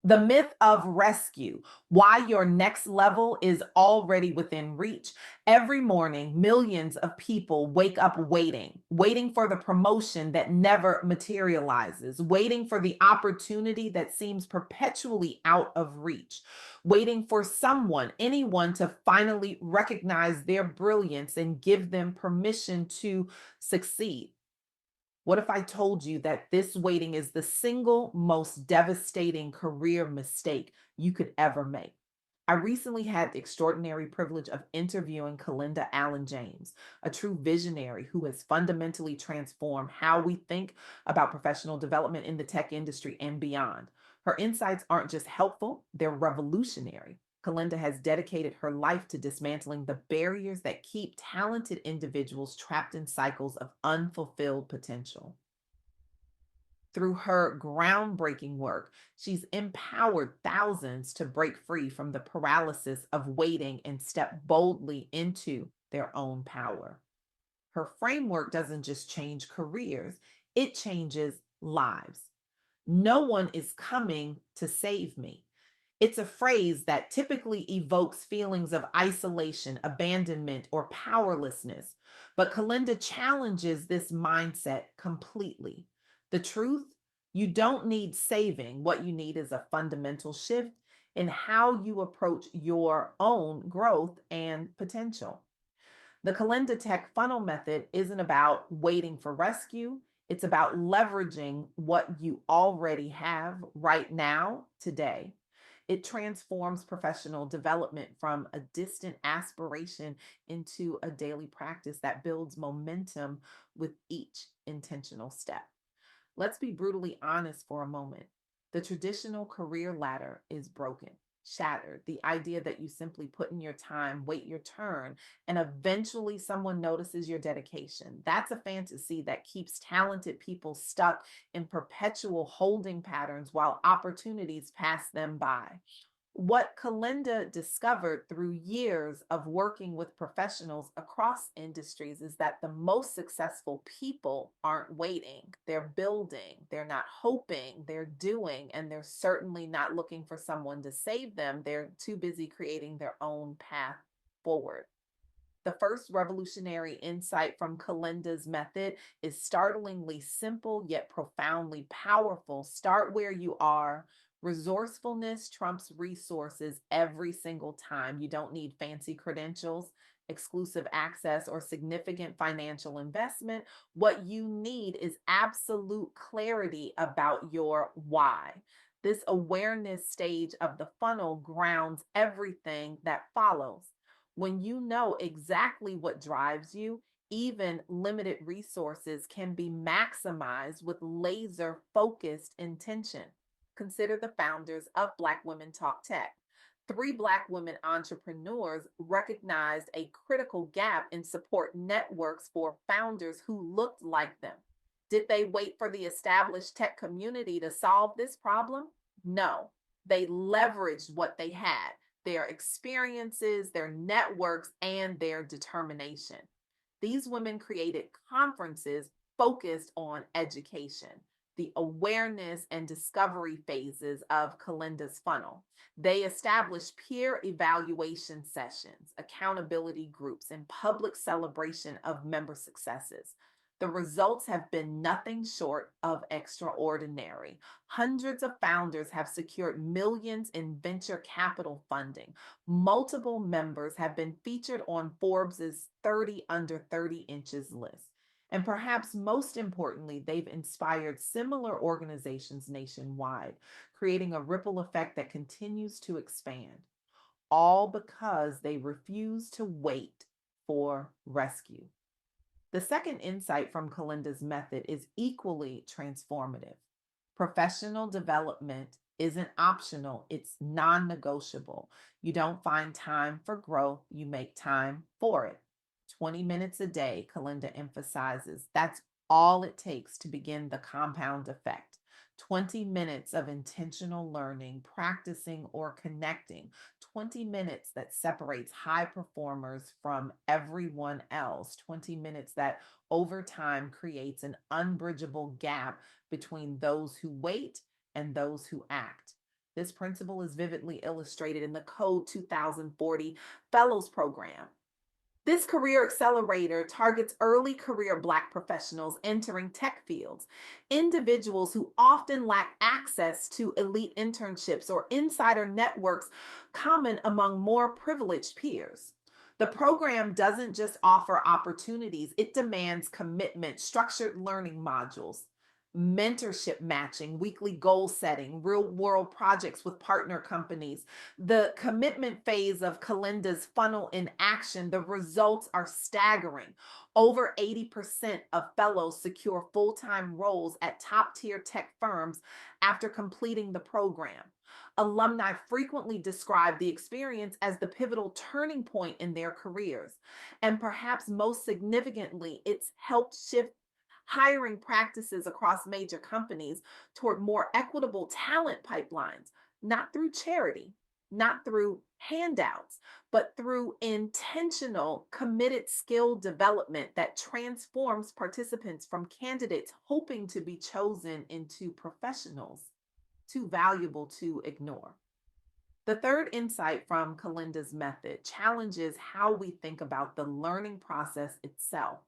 The myth of rescue, why your next level is already within reach. Every morning, millions of people wake up waiting for the promotion that never materializes, waiting for the opportunity that seems perpetually out of reach, waiting for someone, anyone to finally recognize their brilliance and give them permission to succeed. What if I told you that this waiting is the single most devastating career mistake you could ever make? I recently had the extraordinary privilege of interviewing Kelenda Allen-James, a true visionary who has fundamentally transformed how we think about professional development in the tech industry and beyond. Her insights aren't just helpful, they're revolutionary. Kelenda has dedicated her life to dismantling the barriers that keep talented individuals trapped in cycles of unfulfilled potential. Through her groundbreaking work, she's empowered thousands to break free from the paralysis of waiting and step boldly into their own power. Her framework doesn't just change careers, it changes lives. No one is coming to save me. It's a phrase that typically evokes feelings of isolation, abandonment, or powerlessness. But Kalinda challenges this mindset completely. The truth, you don't need saving. What you need is a fundamental shift in how you approach your own growth and potential. The Kalinda Tech funnel method isn't about waiting for rescue. It's about leveraging what you already have right now, today. It transforms professional development from a distant aspiration into a daily practice that builds momentum with each intentional step. Let's be brutally honest for a moment. The traditional career ladder is broken, shattered. The idea that you simply put in your time, wait your turn, and eventually someone notices your dedication. That's a fantasy that keeps talented people stuck in perpetual holding patterns while opportunities pass them by. What Kalinda discovered through years of working with professionals across industries is that the most successful people aren't waiting, they're building, they're not hoping, they're doing, and they're certainly not looking for someone to save them. They're too busy creating their own path forward. The first revolutionary insight from Kalinda's method is startlingly simple yet profoundly powerful. Start where you are. Resourcefulness trumps resources every single time. You don't need fancy credentials, exclusive access, or significant financial investment. What you need is absolute clarity about your why. This awareness stage of the funnel grounds everything that follows. When you know exactly what drives you, even limited resources can be maximized with laser focused intention. Consider the founders of Black Women Talk Tech. Three Black women entrepreneurs recognized a critical gap in support networks for founders who looked like them. Did they wait for the established tech community to solve this problem? No. They leveraged what they had, their experiences, their networks, and their determination. These women created conferences focused on education, the awareness and discovery phases of Kalinda's funnel. They established peer evaluation sessions, accountability groups, and public celebration of member successes. The results have been nothing short of extraordinary. Hundreds of founders have secured millions in venture capital funding. Multiple members have been featured on Forbes's 30 under 30 inches list. And perhaps most importantly, they've inspired similar organizations nationwide, creating a ripple effect that continues to expand, all because they refuse to wait for rescue. The second insight from Kalinda's method is equally transformative. Professional development isn't optional, it's non negotiable. You don't find time for growth, you make time for it. 20 minutes a day, Kalinda emphasizes. That's all it takes to begin the compound effect. 20 minutes of intentional learning, practicing, or connecting. 20 minutes that separates high performers from everyone else. 20 minutes that over time creates an unbridgeable gap between those who wait and those who act. This principle is vividly illustrated in the Code 2040 Fellows Program. This career accelerator targets early career Black professionals entering tech fields, individuals who often lack access to elite internships or insider networks common among more privileged peers. The program doesn't just offer opportunities, it demands commitment, structured learning modules, mentorship matching, weekly goal setting, real world projects with partner companies. The commitment phase of Kelenda's funnel in action, the results are staggering. Over 80% of fellows secure full time roles at top tier tech firms after completing the program. Alumni frequently describe the experience as the pivotal turning point in their careers. And perhaps most significantly, it's helped shift hiring practices across major companies toward more equitable talent pipelines, not through charity, not through handouts, but through intentional, committed skill development that transforms participants from candidates hoping to be chosen into professionals too valuable to ignore. The third insight from Kelenda's method challenges how we think about the learning process itself.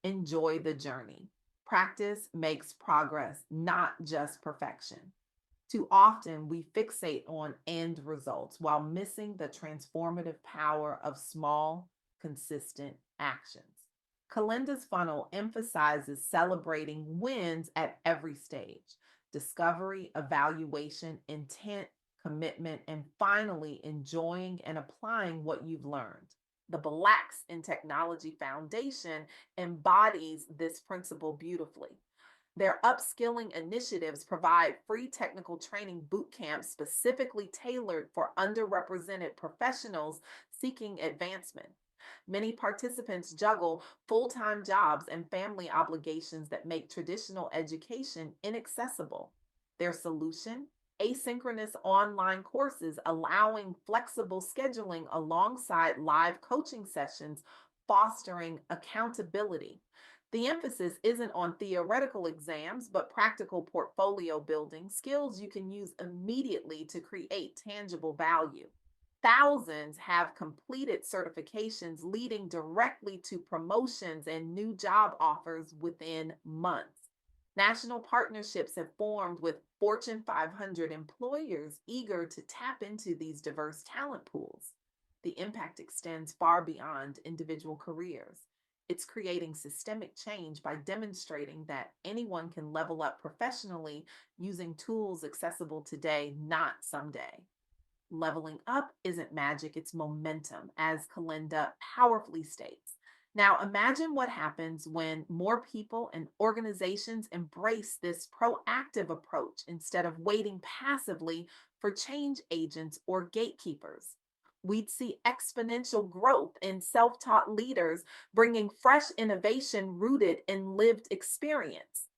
Enjoy the journey. Practice makes progress, not just perfection. Too often, we fixate on end results while missing the transformative power of small, consistent actions. Kalenda's funnel emphasizes celebrating wins at every stage: discovery, evaluation, intent, commitment, and finally enjoying and applying what you've learned. The Blacks in Technology Foundation embodies this principle beautifully. Their upskilling initiatives provide free technical training boot camps specifically tailored for underrepresented professionals seeking advancement. Many participants juggle full time jobs and family obligations that make traditional education inaccessible. Their solution: asynchronous online courses allowing flexible scheduling alongside live coaching sessions, fostering accountability. The emphasis isn't on theoretical exams, but practical portfolio building, skills you can use immediately to create tangible value. Thousands have completed certifications leading directly to promotions and new job offers within months. National partnerships have formed with Fortune 500 employers eager to tap into these diverse talent pools. The impact extends far beyond individual careers. It's creating systemic change by demonstrating that anyone can level up professionally using tools accessible today, not someday. Leveling up isn't magic, it's momentum, as Kalenda powerfully states. Now, imagine what happens when more people and organizations embrace this proactive approach instead of waiting passively for change agents or gatekeepers. We'd see exponential growth in self taught leaders bringing fresh innovation rooted in lived experience.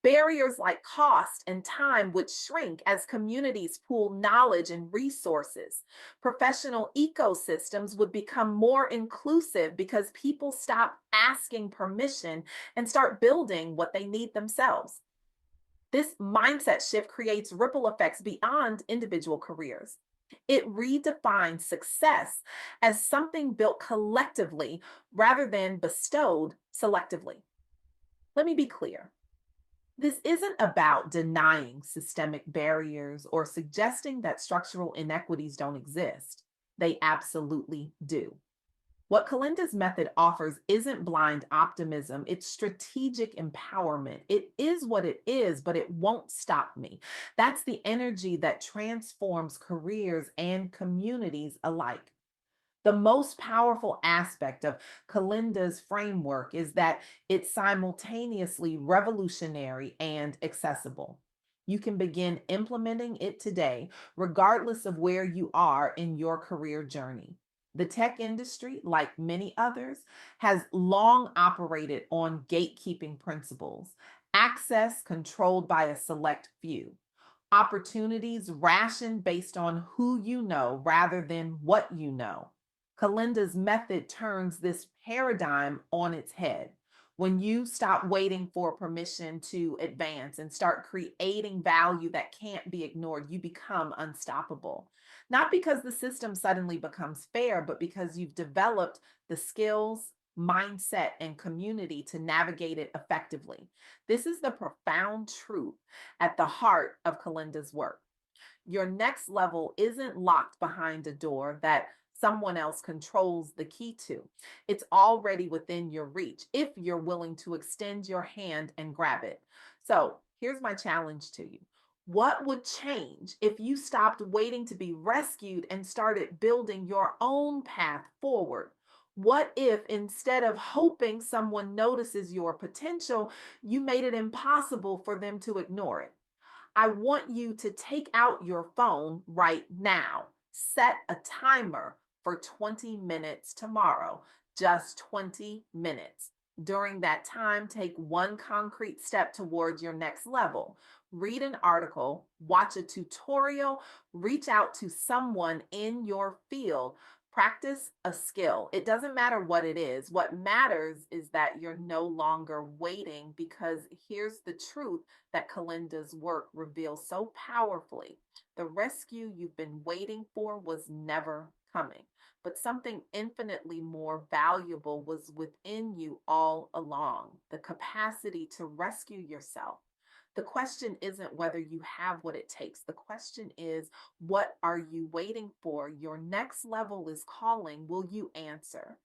Barriers like cost and time would shrink as communities pool knowledge and resources. Professional ecosystems would become more inclusive because people stop asking permission and start building what they need themselves. This mindset shift creates ripple effects beyond individual careers. It redefines success as something built collectively rather than bestowed selectively. Let me be clear. This isn't about denying systemic barriers or suggesting that structural inequities don't exist. They absolutely do. What Kalenda's method offers isn't blind optimism, it's strategic empowerment. It is what it is, but it won't stop me. That's the energy that transforms careers and communities alike. The most powerful aspect of Kalenda's framework is that it's simultaneously revolutionary and accessible. You can begin implementing it today, regardless of where you are in your career journey. The tech industry, like many others, has long operated on gatekeeping principles, access controlled by a select few, opportunities rationed based on who you know rather than what you know. Kalenda's method turns this paradigm on its head. When you stop waiting for permission to advance and start creating value that can't be ignored, you become unstoppable. Not because the system suddenly becomes fair, but because you've developed the skills, mindset, and community to navigate it effectively. This is the profound truth at the heart of Kalenda's work. Your next level isn't locked behind a door that someone else controls the key to. It's already within your reach if you're willing to extend your hand and grab it. So, here's my challenge to you. What would change if you stopped waiting to be rescued and started building your own path forward? What if instead of hoping someone notices your potential, you made it impossible for them to ignore it? I want you to take out your phone right now. Set a timer for 20 minutes tomorrow, just 20 minutes. During that time, take one concrete step towards your next level. Read an article, watch a tutorial, reach out to someone in your field. Practice a skill. It doesn't matter what it is. What matters is that you're no longer waiting, because here's the truth that Kalenda's work reveals so powerfully. The rescue you've been waiting for was never coming, but something infinitely more valuable was within you all along: the capacity to rescue yourself. The question isn't whether you have what it takes. The question is, what are you waiting for? Your next level is calling. Will you answer?